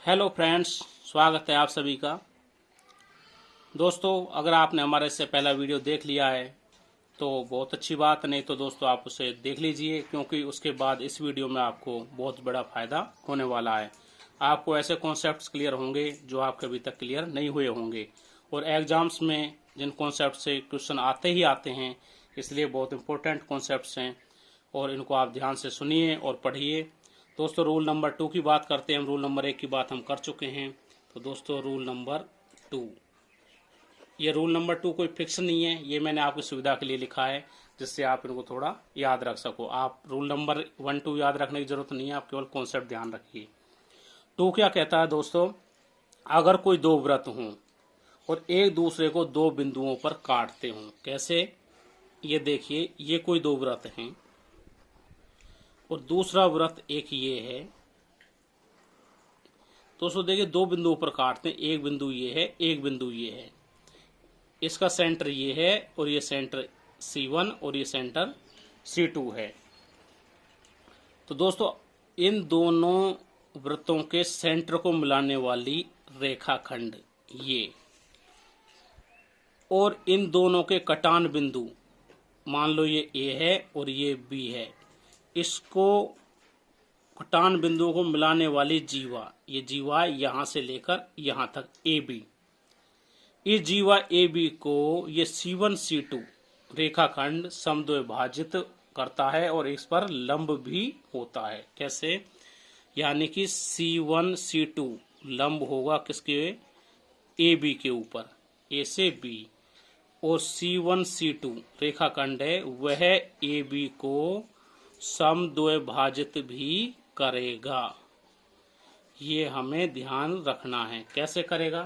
Hello friends, स्वागत है आप सभी का। दोस्तों, अगर आपने हमारे से पहला वीडियो देख लिया है तो बहुत अच्छी बात, नहीं तो दोस्तों आप उसे देख लीजिए, क्योंकि उसके बाद इस वीडियो में आपको बहुत बड़ा फायदा होने वाला है। आपको ऐसे कॉन्सेप्ट्स क्लियर होंगे जो आपके अभी तक क्लियर नहीं हुए होंगे, और एग्जाम्स में जिन कॉन्सेप्ट से क्वेश्चन आते ही आते हैं, इसलिए बहुत इंपॉर्टेंट कॉन्सेप्ट्स हैं और इनको आप ध्यान से सुनिए और पढ़िए। दोस्तों, रूल नंबर 2 की बात करते हैं हम। रूल नंबर 1 की बात हम कर चुके हैं, तो दोस्तों रूल नंबर 2, ये रूल नंबर 2 कोई फिक्स नहीं है, ये मैंने आपकी सुविधा के लिए लिखा है जिससे आप इनको थोड़ा याद रख सको। आप रूल नंबर 1 2 याद रखने की जरूरत नहीं है, आप केवल कॉन्सेप्ट ध्यान रखिए। 2 क्या कहता है दोस्तों, अगर कोई दो व्रत हों और एक दूसरे को दो बिंदुओं पर काटते हों। कैसे? ये देखिए, ये कोई दो व्रत हैं और दूसरा व्रत एक ये है। दोस्तों देखिए, दो बिंदुओं पर काटते हैं, एक बिंदु ये है, एक बिंदु ये है, इसका सेंटर ये है और ये सेंटर C1 और ये सेंटर C2 है। तो दोस्तों, इन दोनों वृत्तों के सेंटर को मिलाने वाली रेखाखंड ये, और इन दोनों के कटान बिंदु, मान लो ये A है और ये B है, इसको कटान बिंदुओं को मिलाने वाली जीवा, ये जीवा यहां से लेकर यहां तक AB, इस जीवा AB को ये C1 C2 रेखाखंड समद्विभाजित करता है और इस पर लंब भी होता है। कैसे? यानी कि C1 C2 लंब होगा किसके? AB के ऊपर, A से B, और C1 C2 रेखाखंड है वह AB को समद्विभाजित भी करेगा। ये हमें ध्यान रखना है। कैसे करेगा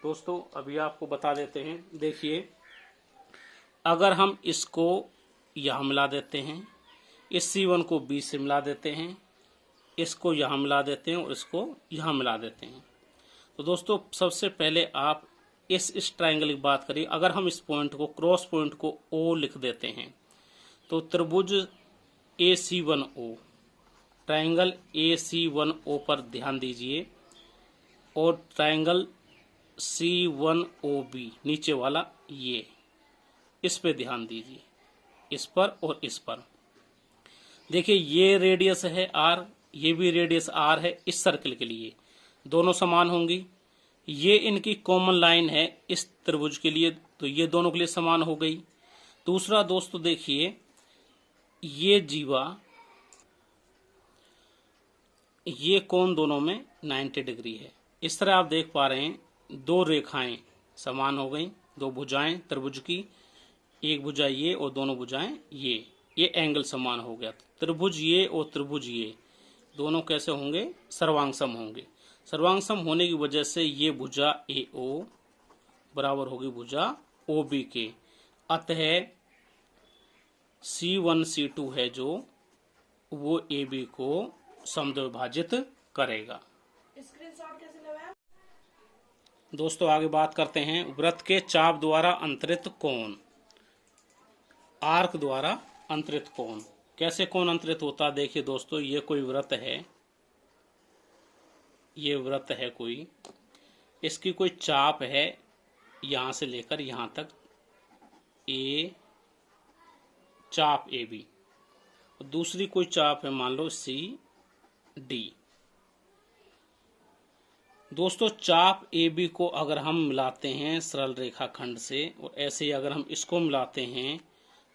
दोस्तों, अभी आपको बता देते हैं। देखिए, अगर हम इसको यहाँ मिला देते हैं, इस C1 को B से मिला देते हैं, इसको यहाँ मिला देते हैं और इसको यहाँ मिला देते हैं, तो दोस्तों सबसे पहले आप इस ट्रायंगल की बात करिए। अगर हम इस पॉइंट को, क्रॉस पॉइंट को O लिख देते हैं, तो त्रिभुज AC1O, ट्रायंगल AC1O पर ध्यान दीजिए, और ट्रायंगल C1OB नीचे वाला ये, इस पे ध्यान दीजिए, इस पर और इस पर। देखिए, ये रेडियस है R, ये भी रेडियस R है इस सर्कल के लिए, दोनों समान होंगी। ये इनकी कॉमन लाइन है इस त्रिभुज के लिए, तो ये दोनों के लिए समान हो गई। दूसरा दोस्तों देखिए, ये जीवा, ये कोण दोनों में 90 डिग्री है। इस तरह आप देख पा रहे हैं, दो रेखाएं समान हो गई, दो भुजाएं त्रिभुज की, एक भुजा ये और दोनों भुजाएं ये एंगल समान हो गया। त्रिभुज ये और त्रिभुज ये दोनों कैसे होंगे? सर्वांगसम होंगे। सर्वांगसम होने की वजह से ये भुजा AO बराबर होगी भुजा OB के, अतः C1 C2 है जो, वो AB को समद्विभाजित करेगा। स्क्रीनशॉट कैसे लेना? दोस्तों आगे बात करते हैं, वृत्त के चाप द्वारा अंतरित कोण, आर्क द्वारा अंतरित कोण। कैसे कोण अंतरित होता? देखिए दोस्तों, ये कोई वृत्त है, ये वृत्त है कोई, इसकी कोई चाप है यहां से लेकर यहां तक A, चाप AB, और दूसरी कोई चाप है मान लो CD। दोस्तों, चाप AB को अगर हम मिलाते हैं सरल रेखाखंड से, और ऐसे ही अगर हम इसको मिलाते हैं,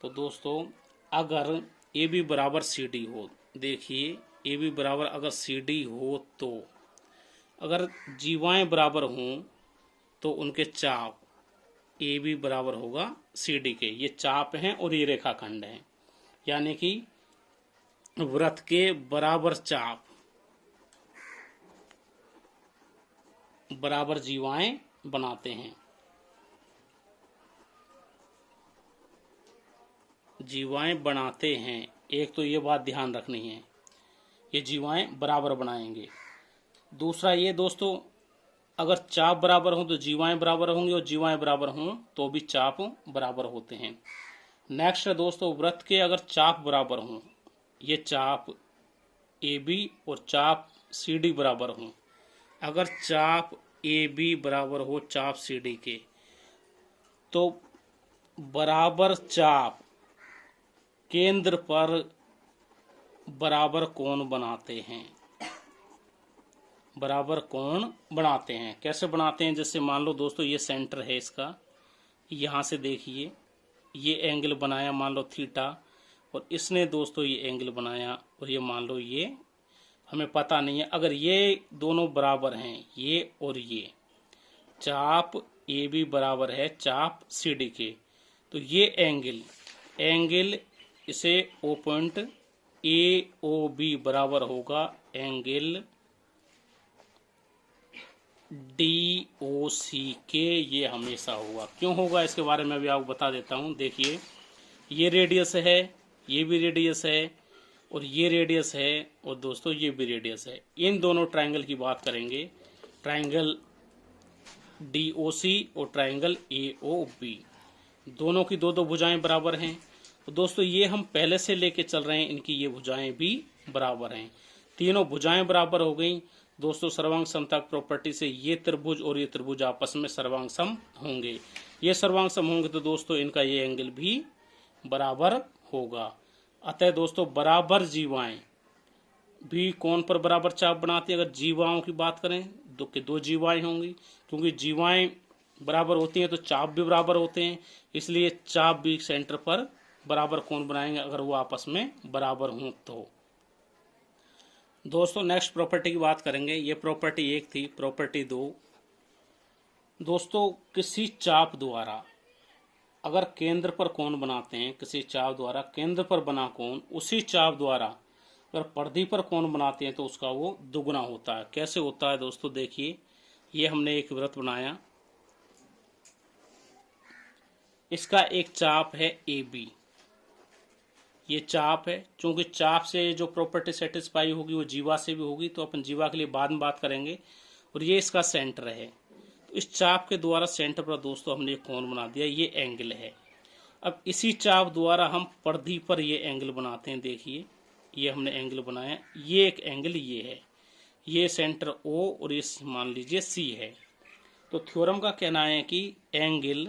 तो दोस्तों अगर AB बराबर CD हो, देखिए AB बराबर अगर CD हो, तो अगर जीवाएं बराबर हों तो उनके चाप AB बराबर होगा CD के। ये चाप हैं और ये रेखाखंड हैं, यानी कि वृत्त के बराबर चाप बराबर जीवाएं बनाते हैं। जीवाएं बनाते हैं, एक तो ये बात ध्यान रखनी है, ये जीवाएं बराबर बनाएंगे। दूसरा ये दोस्तों, अगर चाप बराबर हो तो जीवाएं बराबर होंगी, और जीवाएं बराबर हों तो भी चाप बराबर होते हैं। नेक्स्ट है दोस्तों, वृत्त के अगर चाप बराबर हों, ये चाप AB और चाप CD बराबर हों, अगर चाप ए बी बराबर हो चाप सी डी के, तो बराबर चाप केंद्र पर बराबर कोण बनाते हैं। बराबर कोण बनाते हैं, कैसे बनाते हैं? जैसे मान लो दोस्तों ये सेंटर है इसका, यहाँ से देखिए ये एंगल बनाया मान लो थीटा, और इसने दोस्तों ये एंगल बनाया, और ये मान लो ये हमें पता नहीं है। अगर ये दोनों बराबर हैं, ये और ये, चाप ए बी बराबर है चाप सी डी के, तो ये एंगल इसे O point A O B बराबर होगा एंगल डी ओ सी के। ये हमेशा होगा। क्यों होगा इसके बारे में अभी आपको बता देता हूँ। देखिए ये रेडियस है, ये भी रेडियस है, और ये रेडियस है, और दोस्तों ये भी रेडियस है। इन दोनों ट्रायंगल की बात करेंगे, ट्रायंगल डी ओ सी और ट्रायंगल ए ओ बी, दोनों की दो भुजाएं बराबर हैं। तो दोस्तों ये हम पहले से लेके चल रहे हैं, इनकी ये भुजाएं भी बराबर हैं। तीनों भुजाएं बराबर हो गई दोस्तों। सर्वांग समता प्रॉपर्टी से ये त्रिभुज और ये त्रिभुज आपस में सर्वांग सम होंगे। ये सर्वांग सम होंगे तो दोस्तों इनका ये एंगल भी बराबर होगा। अतः दोस्तों बराबर जीवाएं भी कोण पर बराबर चाप बनाती है। अगर जीवाओं की बात करें तो दो जीवाएं होंगी, क्योंकि जीवाएं बराबर होती हैं तो चाप भी बराबर होते हैं, इसलिए चाप भी सेंटर पर बराबर कोण बनाएंगे अगर वो आपस में बराबर हों तो। दोस्तों नेक्स्ट प्रॉपर्टी की बात करेंगे। ये प्रॉपर्टी 1 थी। प्रॉपर्टी 2 दोस्तों, किसी चाप द्वारा अगर केंद्र पर कोण बनाते हैं, किसी चाप द्वारा केंद्र पर बना कोण, उसी चाप द्वारा अगर परिधि पर कोण बनाते हैं तो उसका वो दुगुना होता है। कैसे होता है दोस्तों? देखिए ये हमने एक वृत्त बनाया, इसका एक चाप है ए बी, ये चाप है। क्योंकि चाप से जो प्रॉपर्टी सेटिस्फाई होगी वो जीवा से भी होगी, तो अपन जीवा के लिए बाद में बात करेंगे। और ये इसका सेंटर है, तो इस चाप के द्वारा सेंटर पर दोस्तों हमने एक कोण बना दिया, ये एंगल है। अब इसी चाप द्वारा हम परिधि पर ये एंगल बनाते हैं। देखिए ये हमने एंगल बनाया, ये एक एंगल ये है, ये सेंटर ओ और ये मान लीजिए सी है। तो थ्योरम का कहना है कि एंगल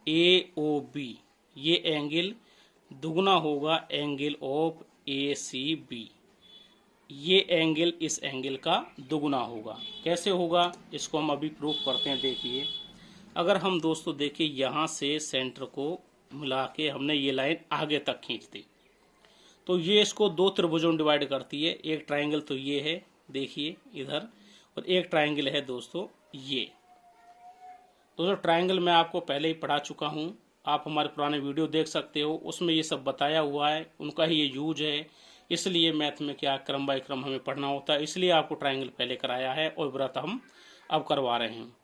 ए ओ बी, ये एंगल दुगुना होगा angle of A C B. ये एंगल इस एंगल का दुगुना होगा। कैसे होगा इसको हम अभी प्रूफ करते हैं। देखिए अगर हम दोस्तों देखिए यहाँ से सेंटर को मिला के हमने ये लाइन आगे तक खींच दी, तो ये इसको दो त्रिभुजों में डिवाइड करती है। एक ट्रायंगल तो ये है देखिए इधर, और एक ट्रायंगल है दोस्तों ये। दोस्तों ट्रायंगल मैं आपको पहले ही पढ़ा चुका हूँ, आप हमारे पुराने वीडियो देख सकते हो, उसमें ये सब बताया हुआ है, उनका ही ये यूज है। इसलिए मैथ में क्या क्रम बाय क्रम हमें पढ़ना होता है, इसलिए आपको ट्रायंगल पहले कराया है और वृत्त हम अब करवा रहे हैं।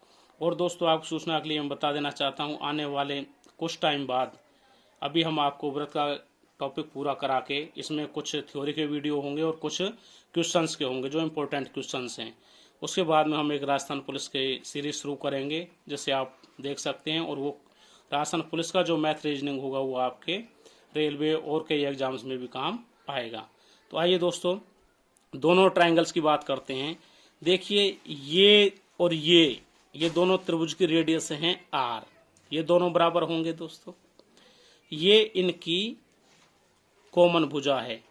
और दोस्तों आपको सूचना के लिए मैं बता देना चाहता हूँ, आने वाले कुछ टाइम बाद अभी हम आपको वृत्त का टॉपिक पूरा करा के इसमें कुछ थ्योरी के वीडियो होंगे और कुछ क्वेश्चंस के होंगे जो इम्पोर्टेंट क्वेश्चंस हैं। उसके बाद में हम एक राजस्थान पुलिस के सीरीज शुरू करेंगे, जैसे आप देख सकते हैं। और वो राजस्थान पुलिस का जो मैथ रीजनिंग होगा वो आपके रेलवे और कई एग्जाम्स में भी काम आएगा। तो आइए दोस्तों दोनों ट्रायंगल्स की बात करते हैं। देखिए ये और ये दोनों त्रिभुज की रेडियस हैं आर, ये दोनों बराबर होंगे दोस्तों। ये इनकी कॉमन भुजा है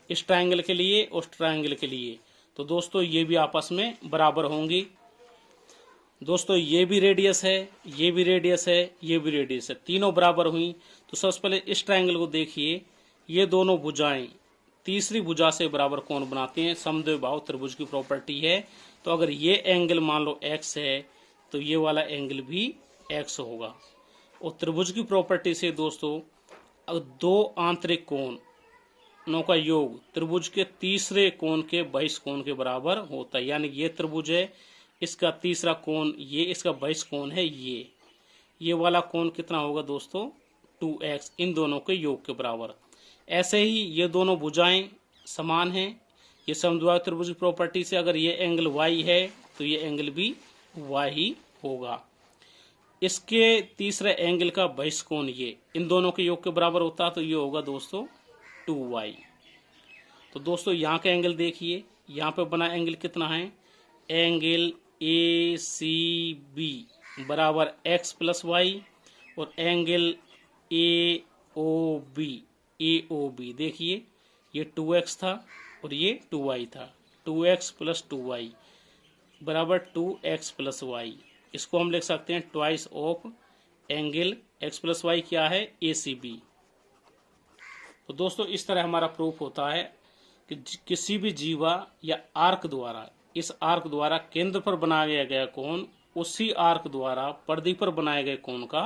इस ट्रायंगल के लिए और उस ट्रायंगल के लिए, तो दोस्तों ये भी आपस में बराबर होंगी। दोस्तों ये भी रेडियस है, ये भी रेडियस है, ये भी रेडियस है, तीनों बराबर हुई। तो सबसे पहले इस ट्रायंगल को देखिए, ये दोनों भुजाएं तीसरी भुजा से बराबर कोण बनाते हैं। समद्विबाहु त्रिभुज की प्रॉपर्टी है। तो अगर ये एंगल मान लो x है तो ये वाला एंगल भी x होगा। और त्रिभुज की प्रॉपर्टी से दोस्तों अगर दो आंतरिक कोणों का योग त्रिभुज के तीसरे कोण के बहिष कोण के बराबर होता है। यानी ये त्रिभुज है, इसका तीसरा कोण ये, इसका बहिष कोण है ये वाला कोण कितना होगा दोस्तों 2x, इन दोनों के योग के बराबर। ऐसे ही ये दोनों भुजाएं समान हैं। ये समद्विबाहु त्रिभुज की प्रॉपर्टी से अगर ये एंगल y है तो ये एंगल भी y ही होगा। इसके तीसरे एंगल का बहिष कोण ये इन दोनों के योग के बराबर होता है, तो ये होगा दोस्तों 2y। तो दोस्तों यहाँ का एंगल देखिए, यहाँ पे बना एंगल कितना है एंगल ए सी बी बराबर एक्स प्लस वाई और एंगल ए ओ बी देखिए ये 2x था और ये 2y था, 2x प्लस 2y बराबर 2x प्लस वाई। इसको हम लिख सकते हैं twice of angle x plus Y क्या है ए सी बी। तो दोस्तों इस तरह हमारा प्रूफ होता है कि किसी भी जीवा या आर्क द्वारा, इस आर्क द्वारा केंद्र पर बनाया गया कोण उसी आर्क द्वारा परिधि पर बनाए गए कोण का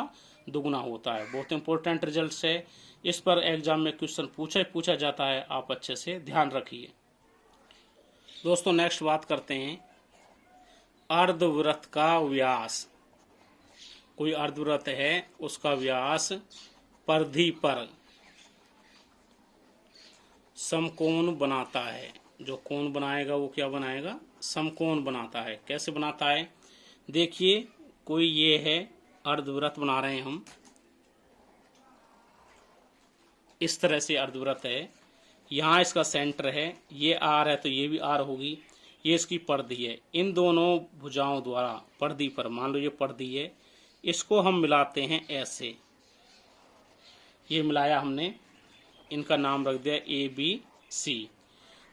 दुगुना होता है। बहुत इंपॉर्टेंट रिजल्ट है, इस पर एग्जाम में क्वेश्चन पूछा जाता है, आप अच्छे से ध्यान रखिए। दोस्तों नेक्स्ट बात करते हैं अर्धवृत्त का व्यास। कोई अर्धवृत्त है उसका व्यास परिधि पर समकोण बनाता है। जो कोण बनाएगा वो क्या बनाएगा, समकोण बनाता है। कैसे बनाता है, देखिए कोई ये है अर्धवृत्त बना रहे हैं हम, इस तरह से अर्धवृत्त है, यहाँ इसका सेंटर है, ये आर है तो ये भी आर होगी, ये इसकी परिधि है। इन दोनों भुजाओं द्वारा परिधि पर, मान लो ये परिधि है, इसको हम मिलाते हैं ऐसे, ये मिलाया हमने, इनका नाम रख दिया ए बी सी।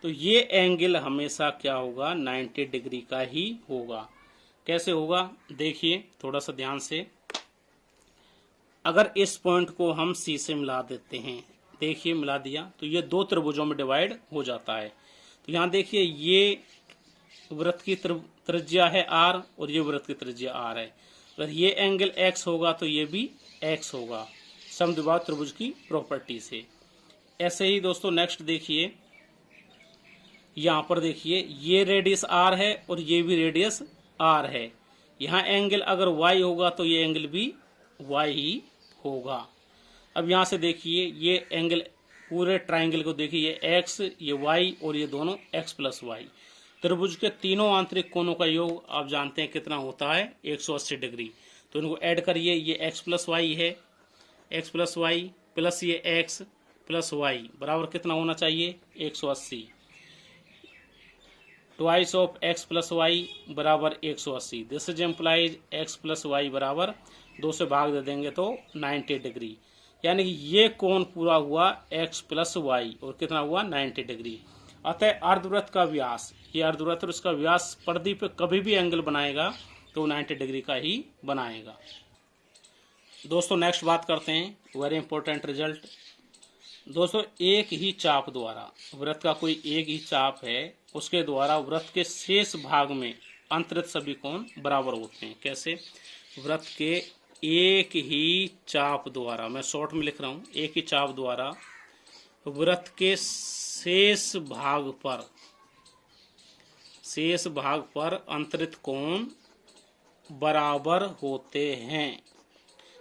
तो ये एंगल हमेशा क्या होगा 90 डिग्री का ही होगा। कैसे होगा देखिए थोड़ा सा ध्यान से, अगर इस पॉइंट को हम सी से मिला देते हैं, देखिए मिला दिया तो ये दो त्रिभुजों में डिवाइड हो जाता है। तो यहाँ देखिए ये वृत्त की त्रिज्या है आर और ये वृत्त की त्रिज्या आर है। अगर ये एंगल एक्स होगा तो ये भी एक्स होगा, समद्विबाहु त्रिभुज की प्रॉपर्टी से। ऐसे ही दोस्तों नेक्स्ट देखिए, यहाँ पर देखिए ये रेडियस आर है और ये भी रेडियस आर है। यहाँ एंगल अगर वाई होगा तो ये एंगल भी वाई ही होगा। अब यहाँ से देखिए ये एंगल पूरे ट्राइंगल को देखिए, ये एक्स ये वाई और ये दोनों एक्स प्लस वाई। त्रिभुज के तीनों आंतरिक कोणों का योग आप जानते हैं कितना होता है 180 डिग्री। तो इनको ऐड करिए, ये एक्स प्लस वाई है, एक्स प्लस वाई प्लस ये एक्स प्लस वाई बराबर कितना होना चाहिए 180। Twice of X plus Y बराबर 180। This is implies X plus Y बराबर 2 से भाग दे देंगे तो 90 डिग्री। यानी कि ये कोण पूरा हुआ एक्स प्लस वाई और कितना हुआ 90 डिग्री। अतः अर्धवृत्त का व्यास, ये अर्धवृत्त और इसका व्यास परिधि पे कभी भी एंगल बनाएगा तो 90 डिग्री का ही बनाएगा। दोस्तों नेक्स्ट बात करते हैं, वेरी इंपॉर्टेंट रिजल्ट। दोस्तों एक ही चाप द्वारा, वृत्त का कोई एक ही चाप है, उसके द्वारा वृत्त के शेष भाग में अंतरित सभी कोण बराबर होते हैं। कैसे, वृत्त के एक ही चाप द्वारा, मैं शॉर्ट में लिख रहा हूं, एक ही चाप द्वारा वृत्त के शेष भाग पर अंतरित कोण बराबर होते हैं।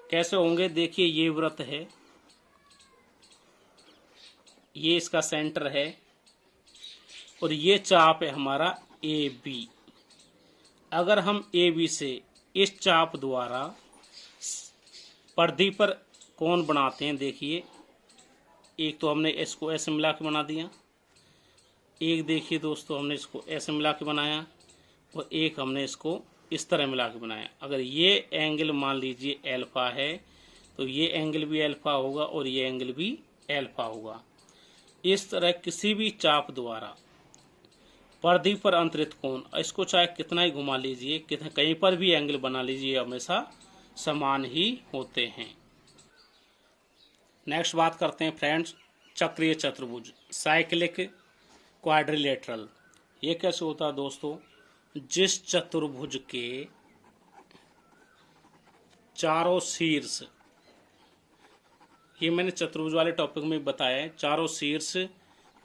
कैसे होंगे देखिए, ये वृत्त है, ये इसका सेंटर है और ये चाप है हमारा ए बी। अगर हम ए बी से इस चाप द्वारा परिधि पर कोण बनाते हैं, देखिए एक तो हमने इसको ऐसे मिला के बना दिया, एक देखिए दोस्तों हमने इसको ऐसे मिला के बनाया और एक हमने इसको इस तरह मिला के बनाया। अगर ये एंगल मान लीजिए एल्फा है तो ये एंगल भी एल्फा होगा और ये एंगल भी एल्फा होगा। इस तरह किसी भी चाप द्वारा परिधि पर अंतरित कोण, इसको चाहे कितना ही घुमा लीजिए, कितना कहीं पर भी एंगल बना लीजिए, हमेशा समान ही होते हैं। नेक्स्ट बात करते हैं फ्रेंड्स, चक्रीय चतुर्भुज, साइक्लिक क्वाड्रिलेटरल। ये कैसे होता है दोस्तों, जिस चतुर्भुज के चारों शीर्ष, ये मैंने चतुर्भुज वाले टॉपिक में बताया है, चारों शीर्ष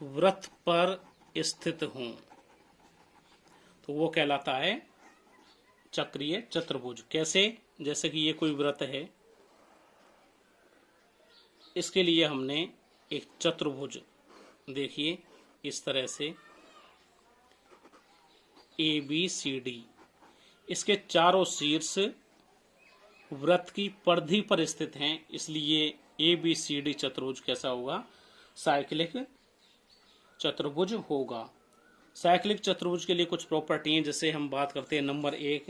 वृत्त पर स्थित हों तो वो कहलाता है चक्रीय चतुर्भुज। कैसे, जैसे कि ये कोई वृत्त है, इसके लिए हमने एक चतुर्भुज, देखिए इस तरह से ए बी सी डी, इसके चारों शीर्ष वृत्त की परिधि पर स्थित हैं, इसलिए ए बी सी डी चतुर्भुज कैसा होगा, साइक्लिक चतुर्भुज होगा। साइक्लिक चतुर्भुज के लिए कुछ प्रॉपर्टी हैं, जैसे हम बात करते हैं नंबर 1,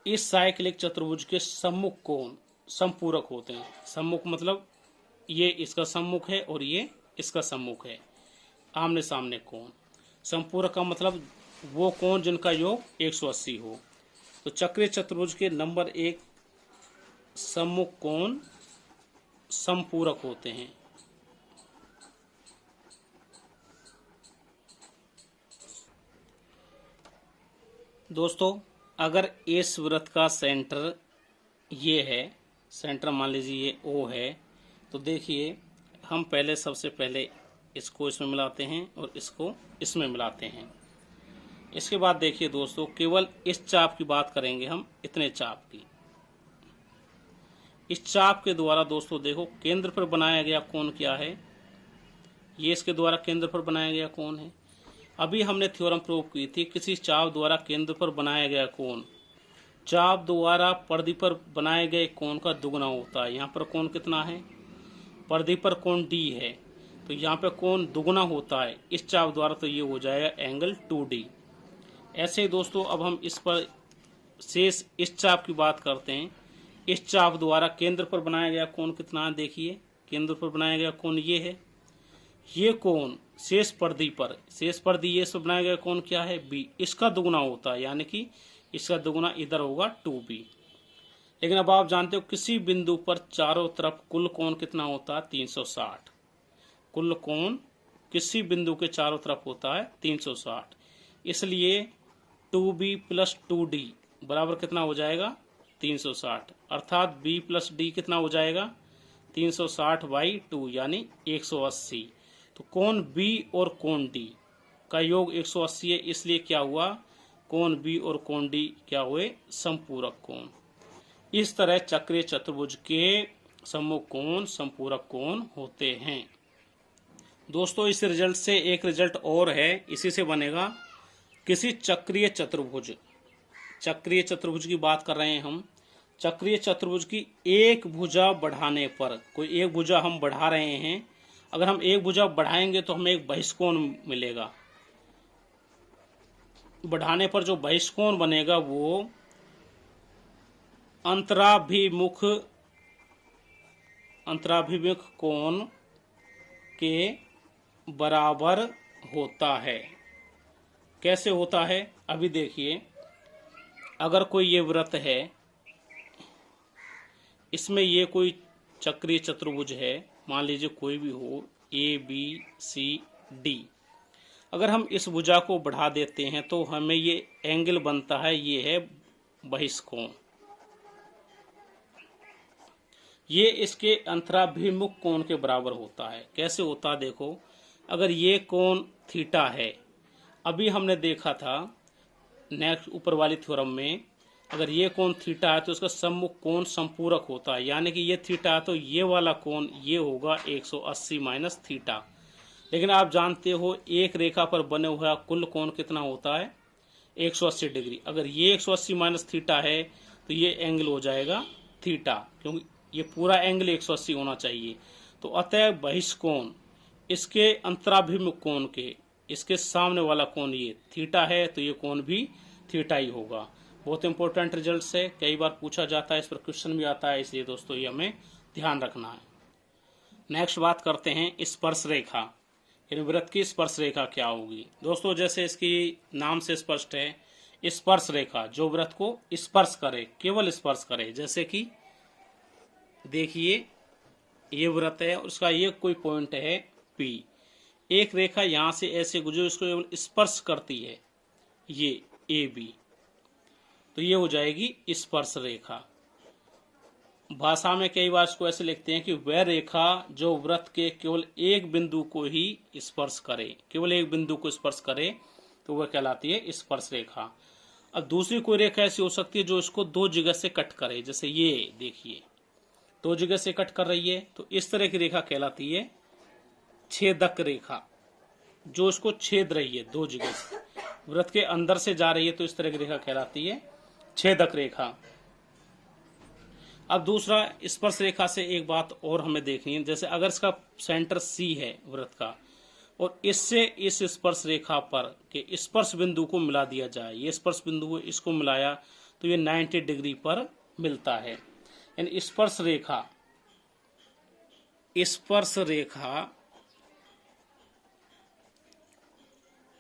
इस साइक्लिक चतुर्भुज के सम्मुख कोण समपूरक होते हैं। सम्मुख मतलब ये इसका सम्मुख है और ये इसका सम्मुख है, आमने सामने कोण। समपूरक का मतलब वो कोण जिनका योग 180 हो। तो चक्रीय चतुर्भुज के नंबर 1 सम्मुख कोण समपूरक होते हैं। दोस्तों, अगर इस वृत्त का सेंटर ये है, सेंटर मान लीजिए ये O है, तो देखिए हम पहले सबसे पहले इसको इसमें मिलाते हैं और इसको इसमें मिलाते हैं। इसके बाद देखिए दोस्तों, केवल इस चाप की बात करेंगे हम, इतने चाप की। इस चाप के द्वारा दोस्तों देखो केंद्र पर बनाया गया कोण क्या है, ये इसके द्वारा केंद्र पर बनाया गया कोण है। अभी हमने थ्योरम प्रूव की थी, किसी चाप द्वारा केंद्र पर बनाया गया कोण चाप द्वारा परिधि पर बनाए गए कोण का दुगना होता है। यहाँ पर कोण कितना है, परिधि पर कोण D है, तो यहाँ पे कोण दुगना होता है इस चाप द्वारा, तो ये हो जाएगा एंगल 2D। ऐसे ही दोस्तों अब हम इस पर शेष इस चाप की बात करते हैं। इस चाप द्वारा केंद्र पर बनाया गया कोण कितना है, देखिए केंद्र पर बनाया गया कोण ये है। ये कोण शेष परिधि पर, शेष परिधि ये से बनाया गया कोण क्या है B, इसका दुगना होता है, यानी कि इसका दुगना इधर होगा 2B। लेकिन अब आप जानते हो किसी बिंदु पर चारों तरफ कुल कोण कितना होता है 360। कुल कोण किसी बिंदु के चारों तरफ होता है 360, इसलिए 2B + 2D बराबर कितना हो जाएगा 360, अर्थात B + D कितना हो जाएगा 360/2 यानी 180। तो कोण B और कोण D का योग 180 है, इसलिए क्या हुआ, कोण B और कोण D क्या हुए, समपूरक कोण। इस तरह चक्रीय चतुर्भुज के सम्मुख कोण समपूरक कोण होते हैं। दोस्तों, इस रिजल्ट से एक रिजल्ट और है, इसी से बनेगा किसी चक्रीय चतुर्भुज, चक्रीय चतुर्भुज की बात कर रहे हैं हम। चक्रीय चतुर्भुज की एक भुजा बढ़ाने पर, कोई एक भुजा हम बढ़ा रहे हैं, अगर हम एक भुजा बढ़ाएंगे तो हमें एक बहिष्कोण मिलेगा। बढ़ाने पर जो बहिष्कोण बनेगा वो अंतराभिमुख कोण के बराबर होता है। कैसे होता है, अभी देखिए, अगर कोई ये वृत्त है, इसमें ये कोई चक्रीय चतुर्भुज है, मान लीजिए कोई भी हो ABCD, अगर हम इस भुजा को बढ़ा देते हैं तो हमें ये एंगल बनता है, ये है बहिष्कोण। ये इसके अंतराभिमुख कोण के बराबर होता है। कैसे होता है देखो, अगर ये कोण थीटा है, अभी हमने देखा था नेक्स्ट ऊपर वाली थ्योरम में, अगर ये कोण थीटा है तो इसका सम्मुख कोण समपूरक होता है, यानी कि ये थीटा है तो ये वाला कोण ये होगा 180 - थीटा। लेकिन आप जानते हो एक रेखा पर बने हुआ कुल कोण कितना होता है 180 डिग्री। अगर ये 180 - थीटा है तो ये एंगल हो जाएगा थीटा, क्योंकि ये पूरा एंगल 180 होना चाहिए। तो अतः बहिष्कोण इसके अंतराभिमुख कोण के, इसके सामने वाला कोण ये थीटा है, तो ये कोण भी थीटा ही होगा। बहुत इंपॉर्टेंट रिजल्ट है, कई बार पूछा जाता है, इस पर क्वेश्चन भी आता है, इसलिए दोस्तों ये हमें ध्यान रखना है। नेक्स्ट बात करते हैं स्पर्श रेखा, यानी वृत्त की स्पर्श रेखा क्या होगी। दोस्तों, जैसे इसकी नाम से स्पष्ट है, स्पर्श रेखा जो वृत्त को स्पर्श करे, केवल स्पर्श करे। जैसे कि देखिए ये वृत्त है और उसका ये कोई पॉइंट है P, एक रेखा यहां से ऐसे गुजरे, उसको केवल स्पर्श करती है, ये AB, तो ये हो जाएगी स्पर्श रेखा। भाषा में कई बार इसको ऐसे लिखते हैं कि वह रेखा जो वृत्त के केवल एक बिंदु को ही स्पर्श करे, केवल एक बिंदु को स्पर्श करे, तो वह कहलाती है स्पर्श रेखा। अब दूसरी कोई रेखा ऐसी हो सकती है जो इसको दो जगह से कट करे, जैसे ये देखिए दो जगह से कट कर रही है, तो इस तरह की रेखा कहलाती है छेदक रेखा, जो इसको छेद रही है दो जगह से, वृत्त के अंदर से जा रही है, तो इस तरह की रेखा कहलाती है छेदक रेखा। अब दूसरा, स्पर्श रेखा से एक बात और हमें देखनी है, जैसे अगर इसका सेंटर C है वृत्त का, और इससे इस स्पर्श रेखा पर के स्पर्श बिंदु को मिला दिया जाए। ये स्पर्श बिंदु इसको मिलाया तो ये 90 डिग्री पर मिलता है। यानी स्पर्श रेखा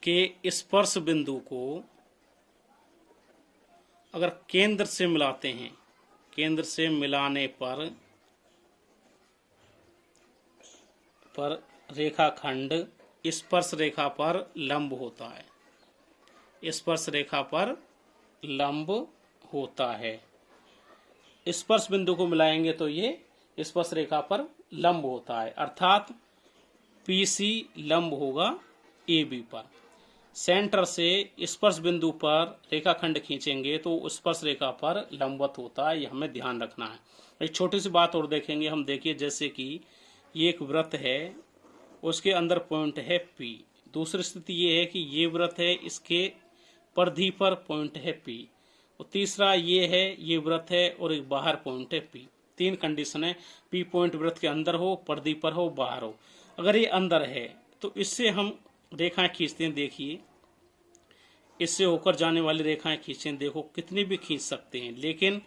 के स्पर्श बिंदु को अगर केंद्र से मिलाते हैं, केंद्र से मिलाने पर रेखाखंड स्पर्श रेखा पर लंब होता है। स्पर्श रेखा पर लंब होता है। स्पर्श बिंदु को मिलाएंगे तो ये स्पर्श रेखा पर लंब होता है, अर्थात PC लंब होगा AB पर। सेंटर से स्पर्श बिंदु पर रेखाखंड खींचेंगे तो स्पर्श रेखा पर लंबवत होता है, ये हमें ध्यान रखना है। एक छोटी सी बात और देखेंगे हम, देखिए जैसे कि ये एक वृत्त है, उसके अंदर पॉइंट है P। दूसरी स्थिति ये है कि ये वृत्त है, इसके परिधि पर पॉइंट है P। और तीसरा ये है, ये वृत्त है और एक बाहर पॉइंट है P। 3 कंडीशन है, P पॉइंट वृत्त के अंदर हो, परिधि पर हो, बाहर हो। अगर ये अंदर है तो इससे हम रेखाएं खींचते हैं, देखिए इससे होकर जाने वाली रेखाएं खींचें, देखो कितनी भी खींच सकते हैं, लेकिन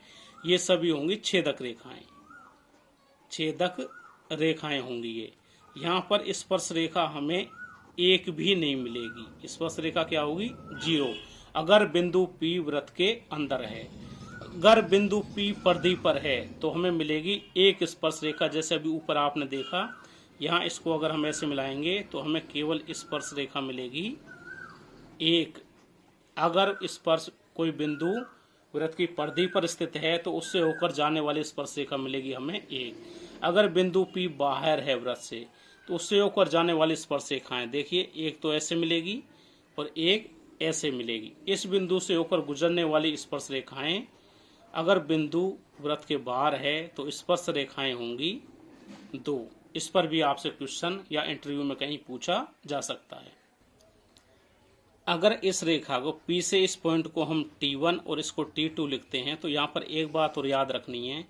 ये सभी होंगी छेदक रेखाएं, छेदक रेखाएं होंगी ये। यहाँ पर स्पर्श रेखा हमें एक भी नहीं मिलेगी। स्पर्श रेखा क्या होगी? 0, अगर बिंदु P वृत्त के अंदर है। अगर बिंदु P परिधि पर है तो हमें मिलेगी एक स्पर्श रेखा। जैसे अभी ऊपर आपने देखा, यहाँ इसको अगर हम ऐसे मिलाएंगे तो हमें केवल स्पर्श रेखा मिलेगी एक। अगर स्पर्श कोई बिंदु वृत्त की परिधि पर स्थित है तो उससे होकर जाने वाली स्पर्श रेखा मिलेगी हमें एक। अगर बिंदु P बाहर है वृत्त से तो उससे होकर जाने वाली स्पर्श रेखाएं, देखिए एक तो ऐसे मिलेगी और एक ऐसे मिलेगी। इस बिंदु से होकर गुजरने वाली स्पर्श रेखाएं अगर बिंदु वृत्त के बाहर है तो स्पर्श रेखाएं होंगी 2। इस पर भी आपसे क्वेश्चन या इंटरव्यू में कहीं पूछा जा सकता है। अगर इस रेखा को P से इस पॉइंट को हम T1 और इसको T2 लिखते हैं तो यहाँ पर एक बात और याद रखनी है,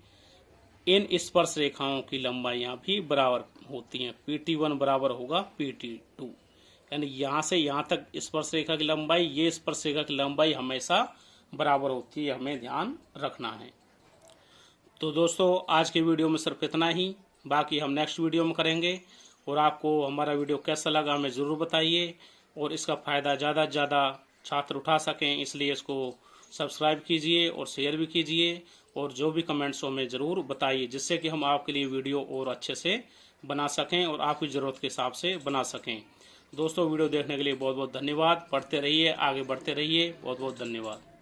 इन स्पर्श रेखाओं की लंबाइयां भी बराबर होती हैं। PT1 बराबर होगा PT2, यानी यहाँ से यहाँ तक स्पर्श रेखा की लंबाई, ये स्पर्श रेखा की लंबाई हमेशा बराबर होती है, हमें ध्यान रखना है। तो दोस्तों आज की वीडियो में सिर्फ इतना ही, बाकी हम नेक्स्ट वीडियो में करेंगे। और आपको हमारा वीडियो कैसा लगा हमें ज़रूर बताइए, और इसका फ़ायदा ज़्यादा से ज़्यादा छात्र उठा सकें, इसलिए इसको सब्सक्राइब कीजिए और शेयर भी कीजिए, और जो भी कमेंट्स हो हमें ज़रूर बताइए, जिससे कि हम आपके लिए वीडियो और अच्छे से बना सकें और आपकी ज़रूरत के हिसाब से बना सकें। दोस्तों वीडियो देखने के लिए बहुत बहुत धन्यवाद। पढ़ते रहिए, आगे बढ़ते रहिए। बहुत बहुत धन्यवाद।